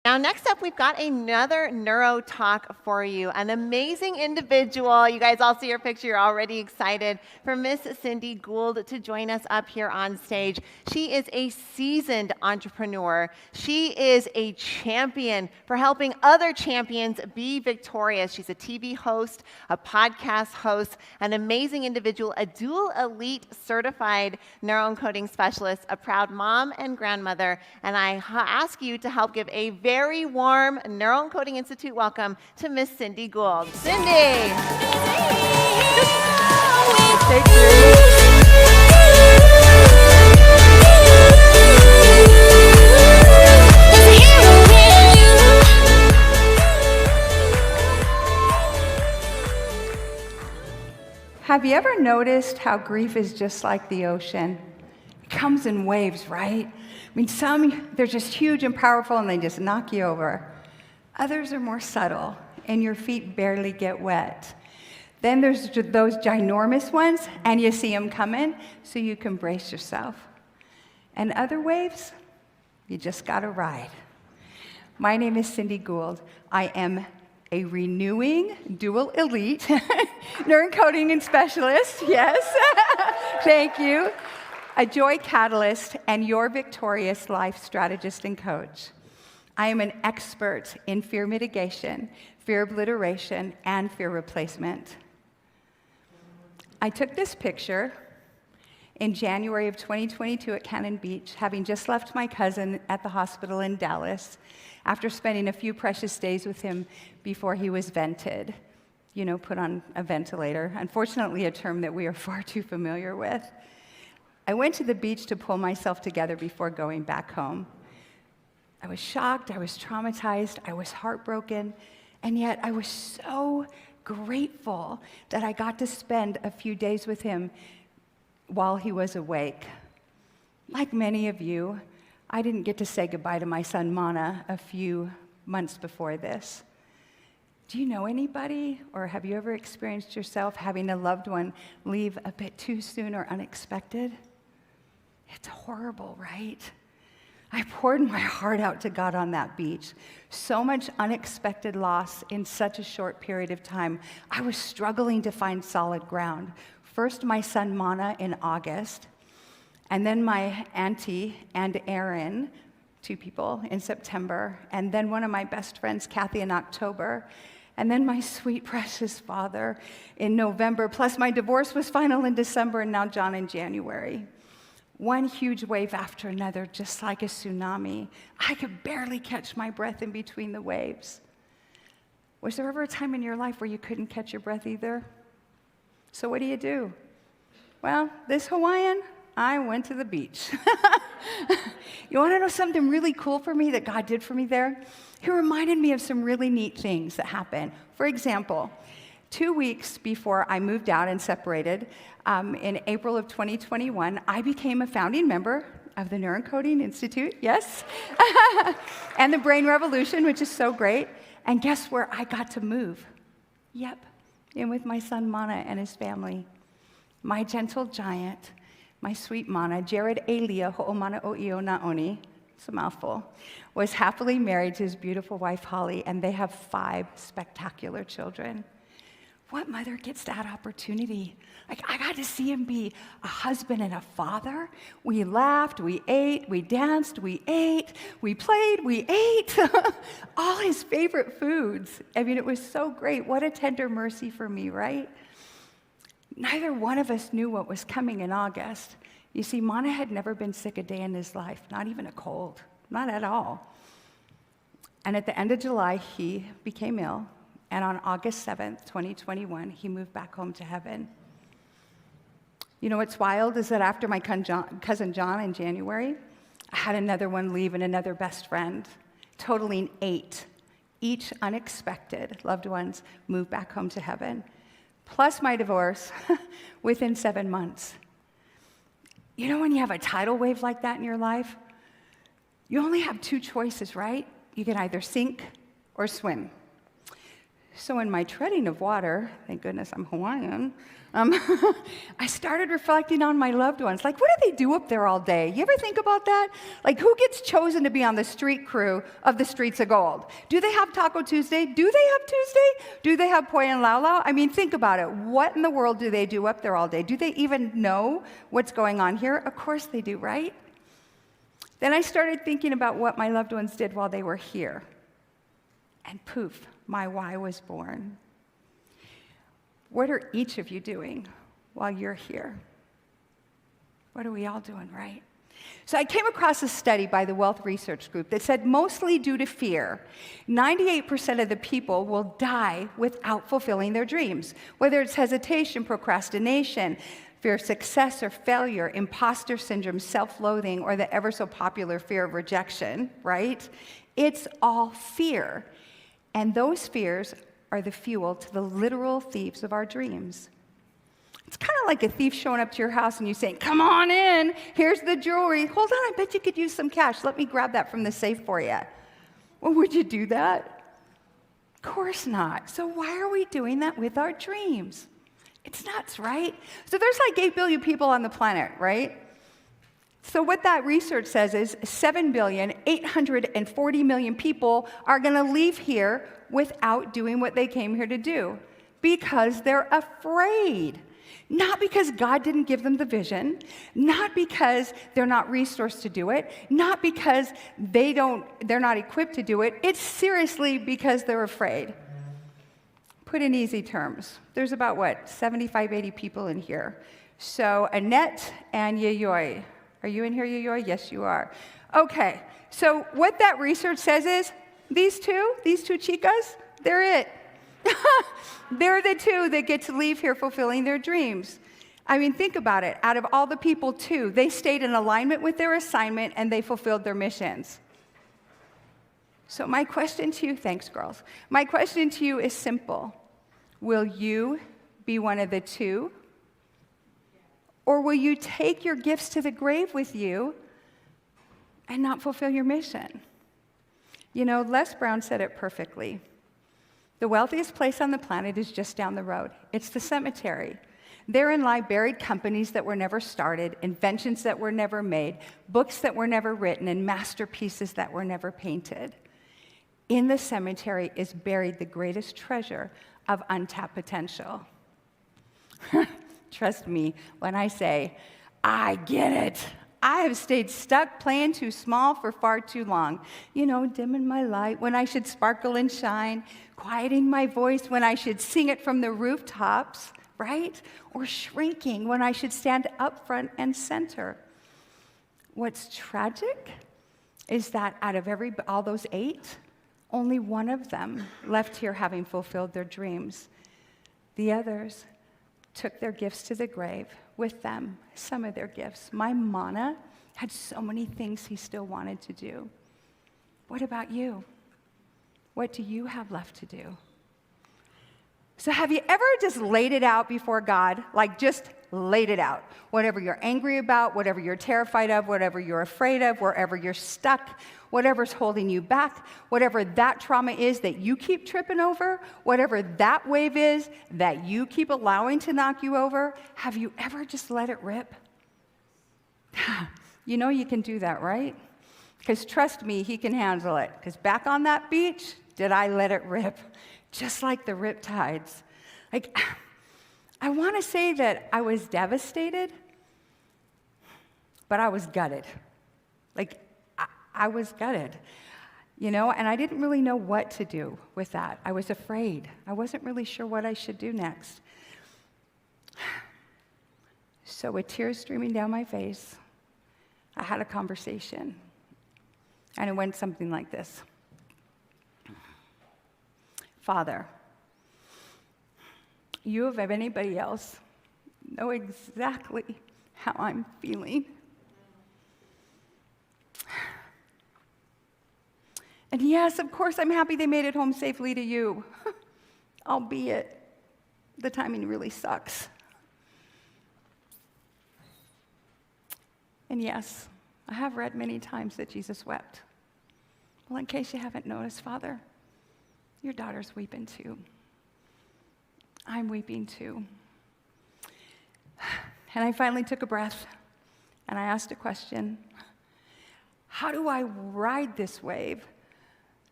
Now, next up, we've got another Neuro Talk for you. An amazing individual. You guys all see her picture. You're already excited for Miss Cindy Gould to join us up here on stage. She is a seasoned entrepreneur. She is a champion for helping other champions be victorious. She's a TV host, a podcast host, an amazing individual, a dual elite certified neuroencoding specialist, a proud mom and grandmother. And I ask you to help give a very warm NeuroEncoding Institute welcome to Miss Cindy Gould. Cindy! Thank you. Have you ever noticed how grief is just like the ocean? It comes in waves, right? I mean, some, they're just huge and powerful and they just knock you over. Others are more subtle and your feet barely get wet. Then there's those ginormous ones and you see them coming, so you can brace yourself. And other waves, you just gotta ride. My name is Cindy Gould. I am a renewing dual elite neuroencoding and specialist, yes, thank you. A joy catalyst and your victorious life strategist and coach. I am an expert in fear mitigation, fear obliteration, and fear replacement. I took this picture in January of 2022 at Cannon Beach, having just left my cousin at the hospital in Dallas after spending a few precious days with him before he was vented, put on a ventilator, unfortunately a term that we are far too familiar with. I went to the beach to pull myself together before going back home. I was shocked, I was traumatized, I was heartbroken, and yet I was so grateful that I got to spend a few days with him while he was awake. Like many of you, I didn't get to say goodbye to my son Mana a few months before this. Do you know anybody, or have you ever experienced yourself having a loved one leave a bit too soon or unexpected? It's horrible, right? I poured my heart out to God on that beach. So much unexpected loss in such a short period of time. I was struggling to find solid ground. First, my son Mana in August, and then my auntie and Aaron, 2 people, in September, and then one of my best friends, Kathy, in October, and then my sweet, precious father in November, plus my divorce was final in December, and now John in January. One huge wave after another, just like a tsunami. I could barely catch my breath in between the waves. Was there ever a time in your life where you couldn't catch your breath either? So what do? Well, this Hawaiian, I went to the beach. You want to know something really cool for me that God did for me there? He reminded me of some really neat things that happened. For example, 2 weeks before I moved out and separated, in April of 2021, I became a founding member of the NeuroEncoding Institute, yes, and the Brain Revolution, which is so great. And guess where I got to move? Yep, in with my son Mana and his family. My gentle giant, my sweet Mana, Jared Elia Ho'omana O'io Naoni, it's a mouthful, was happily married to his beautiful wife Holly, and they have 5 spectacular children. What mother gets that opportunity? I got to see him be a husband and a father. We laughed, we ate, we danced, we ate, we played, we ate. All his favorite foods. I mean, it was so great. What a tender mercy for me, right? Neither one of us knew what was coming in August. You see, Mana had never been sick a day in his life, not even a cold, not at all. And at the end of July, he became ill. And on August 7th, 2021, he moved back home to heaven. You know what's wild is that after my cousin John in January, I had another one leave and another best friend, totaling 8. Each unexpected loved ones moved back home to heaven, plus my divorce within 7 months. You know when you have a tidal wave like that in your life, you only have 2 choices, right? You can either sink or swim. So in my treading of water, thank goodness I'm Hawaiian, I started reflecting on my loved ones. Like, what do they do up there all day? You ever think about that? Like, who gets chosen to be on the street crew of the Streets of Gold? Do they have Taco Tuesday? Do they have Tuesday? Do they have Poi and Lau Lau? I mean, think about it. What in the world do they do up there all day? Do they even know what's going on here? Of course they do, right? Then I started thinking about what my loved ones did while they were here. And poof, my why was born. What are each of you doing while you're here? What are we all doing, right? So I came across a study by the Wealth Research Group that said mostly due to fear, 98% of the people will die without fulfilling their dreams, whether it's hesitation, procrastination, fear of success or failure, imposter syndrome, self-loathing, or the ever so popular fear of rejection, right? It's all fear. And those fears are the fuel to the literal thieves of our dreams. It's kind of like a thief showing up to your house and you saying, come on in, here's the jewelry. Hold on, I bet you could use some cash. Let me grab that from the safe for you. Well, would you do that? Of course not. So why are we doing that with our dreams? It's nuts, right? So there's like 8 billion people on the planet, right? So what that research says is 7,840,000,000 people are going to leave here without doing what they came here to do because they're afraid. Not because God didn't give them the vision, not because they're not resourced to do it, not because they're not equipped to do it. It's seriously because they're afraid. Put in easy terms, there's about 75, 80 people in here. So Annette and Yayoi. Are you in here, Yayoi? Yes, you are. Okay, so what that research says is, these two chicas, they're it. They're the two that get to leave here fulfilling their dreams. I mean, think about it. Out of all the people, two, they stayed in alignment with their assignment and they fulfilled their missions. So my question to you, thanks girls, my question to you is simple. Will you be one of the two? Or will you take your gifts to the grave with you and not fulfill your mission? You know, Les Brown said it perfectly. The wealthiest place on the planet is just down the road. It's the cemetery. Therein lie buried companies that were never started, inventions that were never made, books that were never written, and masterpieces that were never painted. In the cemetery is buried the greatest treasure of untapped potential. Trust me when I say, I get it. I have stayed stuck playing too small for far too long. You know, dimming my light when I should sparkle and shine, quieting my voice when I should sing it from the rooftops, right? Or shrinking when I should stand up front and center. What's tragic is that out of all those 8, only one of them left here having fulfilled their dreams. The others took their gifts to the grave with them, some of their gifts. My Mana had so many things he still wanted to do. What about you? What do you have left to do? So have you ever just laid it out before God? Like just laid it out. Whatever you're angry about, whatever you're terrified of, whatever you're afraid of, wherever you're stuck, whatever's holding you back, whatever that trauma is that you keep tripping over, whatever that wave is that you keep allowing to knock you over, have you ever just let it rip? You know you can do that, right? Because trust me, he can handle it. Because back on that beach, did I let it rip? Just like the riptides. Like, I want to say that I was devastated, but I was gutted. Like, I was gutted, you know, and I didn't really know what to do with that. I was afraid. I wasn't really sure what I should do next. So with tears streaming down my face, I had a conversation, and it went something like this. Father, you, of anybody else, know exactly how I'm feeling. And yes, of course, I'm happy they made it home safely to you, albeit the timing really sucks. And yes, I have read many times that Jesus wept. Well, in case you haven't noticed, Father, your daughter's weeping too. I'm weeping too. And I finally took a breath, and I asked a question. How do I ride this wave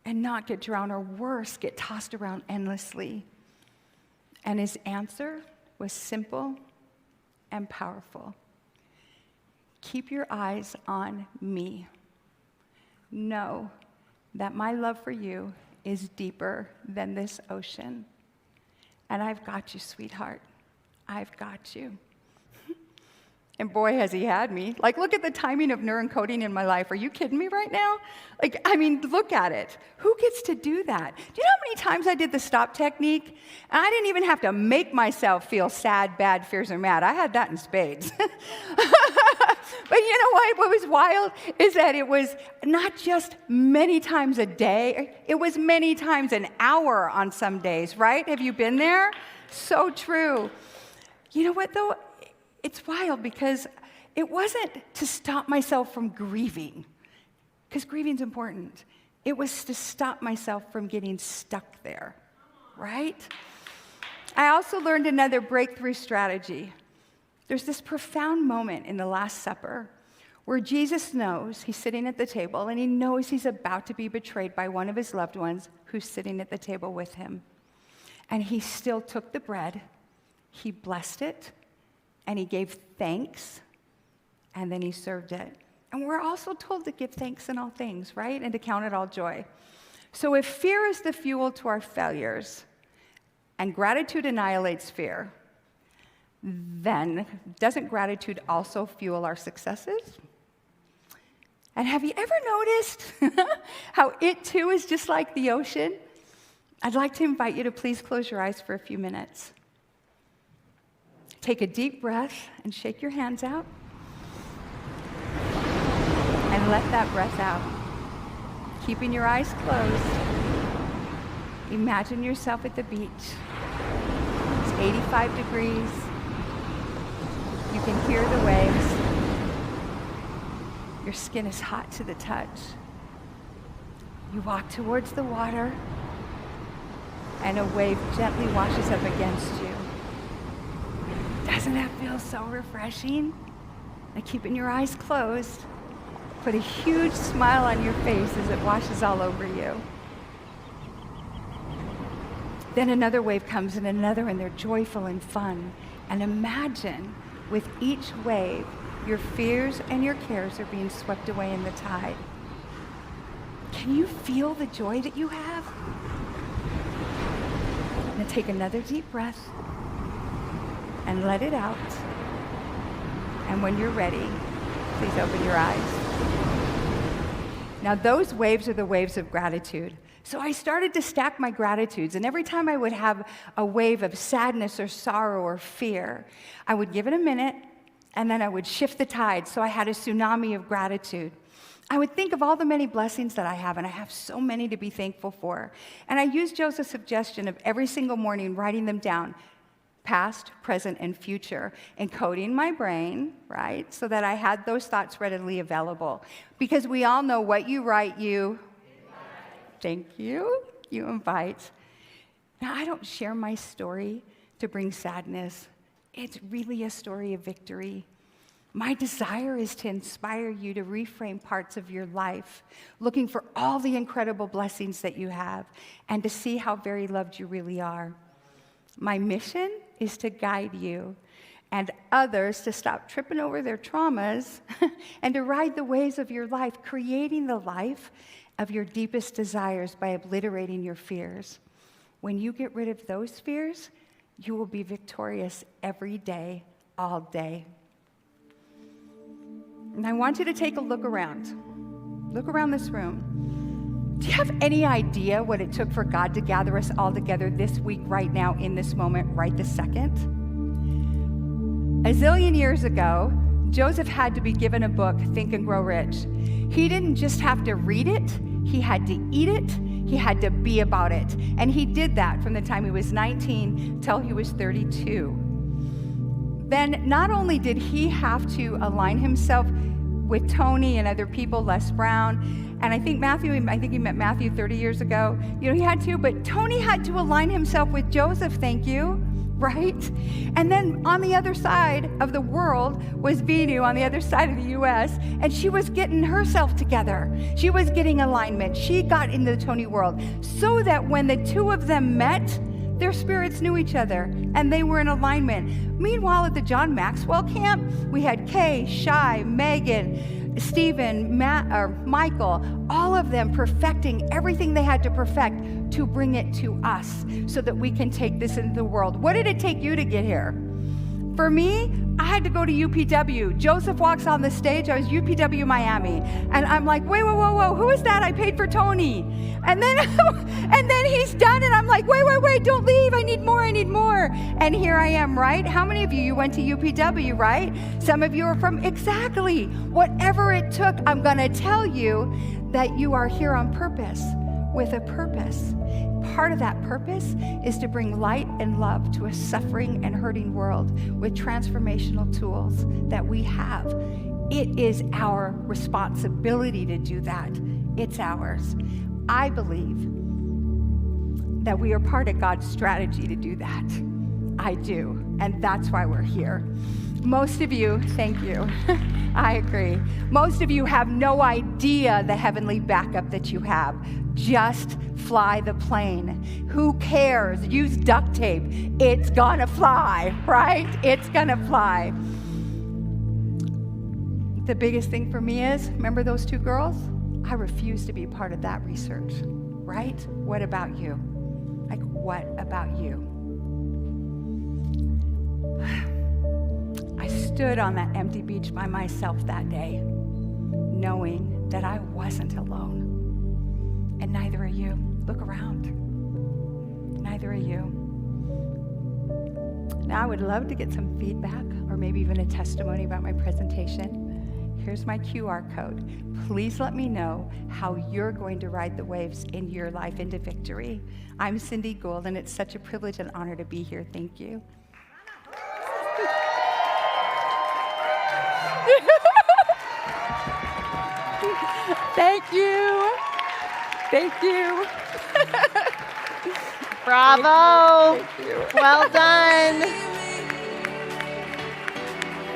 and not get drowned, or worse, get tossed around endlessly? And his answer was simple and powerful. Keep your eyes on me. Know that my love for you is deeper than this ocean. And I've got you, sweetheart. I've got you. And boy, has he had me. Like, look at the timing of neuroencoding in my life. Are you kidding me right now? Like, I mean, look at it. Who gets to do that? Do you know how many times I did the stop technique? And I didn't even have to make myself feel sad, bad, fierce, or mad. I had that in spades. But you know what was wild is that it was not just many times a day. It was many times an hour on some days, right? Have you been there? So true. You know what, though? It's wild because it wasn't to stop myself from grieving, because grieving's important. It was to stop myself from getting stuck there, right? I also learned another breakthrough strategy. There's this profound moment in the Last Supper where Jesus knows he's sitting at the table, and he knows he's about to be betrayed by one of his loved ones who's sitting at the table with him. And he still took the bread, he blessed it, and he gave thanks, and then he served it. And we're also told to give thanks in all things, right? And to count it all joy. So if fear is the fuel to our failures, and gratitude annihilates fear, then doesn't gratitude also fuel our successes? And have you ever noticed how it too is just like the ocean? I'd like to invite you to please close your eyes for a few minutes. Take a deep breath and shake your hands out. And let that breath out. Keeping your eyes closed, imagine yourself at the beach. It's 85 degrees. You can hear the waves. Your skin is hot to the touch. You walk towards the water, and a wave gently washes up against you. Doesn't that feel so refreshing? And keeping your eyes closed, put a huge smile on your face as it washes all over you. Then another wave comes, and another, and they're joyful and fun. And imagine with each wave, your fears and your cares are being swept away in the tide. Can you feel the joy that you have? Now take another deep breath and let it out. And when you're ready, please open your eyes. Now those waves are the waves of gratitude. So I started to stack my gratitudes, and every time I would have a wave of sadness or sorrow or fear, I would give it a minute, and then I would shift the tide, so I had a tsunami of gratitude. I would think of all the many blessings that I have, and I have so many to be thankful for. And I used Joseph's suggestion of every single morning writing them down, past, present, and future, encoding my brain, right, so that I had those thoughts readily available. Because we all know what you write, you invite. Thank you. You invite. Now, I don't share my story to bring sadness. It's really a story of victory. My desire is to inspire you to reframe parts of your life, looking for all the incredible blessings that you have, and to see how very loved you really are. My mission is to guide you and others to stop tripping over their traumas and to ride the waves of your life, creating the life of your deepest desires by obliterating your fears. When you get rid of those fears, you will be victorious every day, all day. And I want you to take a look around. Look around this room. Do you have any idea what it took for God to gather us all together this week, right now, in this moment, right this second? A zillion years ago, Joseph had to be given a book, Think and Grow Rich. He didn't just have to read it, he had to eat it, he had to be about it. And he did that from the time he was 19 till he was 32. Then not only did he have to align himself with Tony and other people, Les Brown, and I think he met Matthew 30 years ago. He had to, but Tony had to align himself with Joseph, thank you. right? And then on the other side of the world was Vinu, on the other side of the US, and she was getting herself together. She was getting alignment. She got into the Tony world so that when the two of them met, their spirits knew each other and they were in alignment. Meanwhile, at the John Maxwell camp, we had Kay, Shai, Megan, Stephen, Michael, all of them perfecting everything they had to perfect to bring it to us so that we can take this into the world. What did it take you to get here? For me, I had to go to UPW. Joseph walks on the stage. I was UPW Miami. And I'm like, wait, whoa, who is that? I paid for Tony. And then and then he's done, and I'm like, wait, don't leave. I need more. And here I am, right? How many of you went to UPW, right? Some of you are from exactly. Whatever it took, I'm going to tell you that you are here on purpose, with a purpose. Part of that purpose is to bring light and love to a suffering and hurting world with transformational tools that we have. It is our responsibility to do that. It's ours. I believe that we are part of God's strategy to do that. I do, and that's why we're here. Most of you, thank you. I agree. Most of you have no idea the heavenly backup that you have. Just fly the plane. Who cares? Use duct tape. It's gonna fly, right? It's gonna fly. The biggest thing for me is, remember those two girls? I refuse to be part of that research, right? What about you? Like, what about you? I stood on that empty beach by myself that day, knowing that I wasn't alone. And neither are you. Look around. Neither are you. Now, I would love to get some feedback or maybe even a testimony about my presentation. Here's my QR code. Please let me know how you're going to ride the waves in your life into victory. I'm Cindy Gould, and it's such a privilege and honor to be here. Thank you. Thank you. Thank you. Bravo. Thank you. Well done.